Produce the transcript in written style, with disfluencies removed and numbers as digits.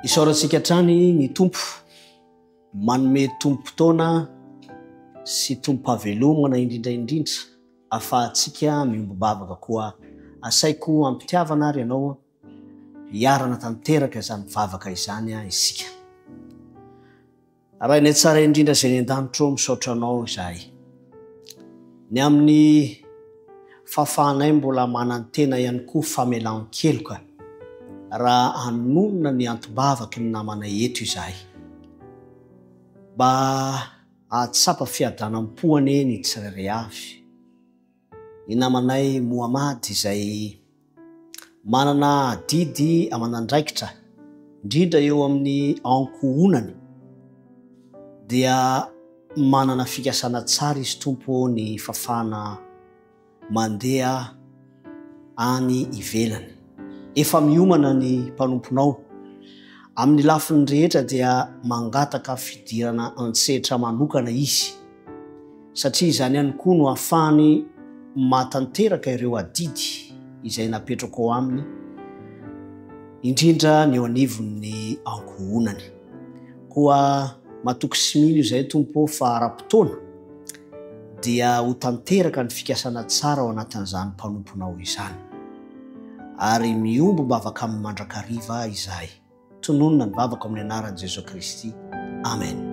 Isaorantsika trany ny tompo, manome tompo tona sy tompo havelomana indrindra afahantsika miombabavaka koa asaiko ampitiavana ary ianao hiarana tanteraka izany mivavaka izany isika. Arahinay tsara indrindra izay ny an-danitro misaotra anao izahay. Ny amin'ny fahafahanay mbola manantena ihany koa famelan-keloka raha hanonona ny antom-bavaky ny namanay eto izahay. Mba ahatsapa fiadanam-poany ny tsirairay avy. Ny namanay Mohamady izay manana didy aman'andraikitra indrindra eo amin'ny ankohonany dia manana fikasana tsara izy tompo ny fafana mandeha any ivelany. Efa miomana ny mpanomponao amin'ny lafiny rehetra dia mangataka fidirana antsehatra manokana izy satria izany ihany koa no ahafahany matanteraka ireo adidy izay napetraka ao aminy indrindra ny eo anivon'ny ankohonany. Koa matoky simino izay tompo fa ara-potoana dia ho tanteraka ny fikasana tsara ao anatin'izany mpanomponao izany. Ary miombo bavaka amin'ny mandrakariva izahay. Tononona ny bavaka amin'ny anaran'i Jesu Kristy. Amen.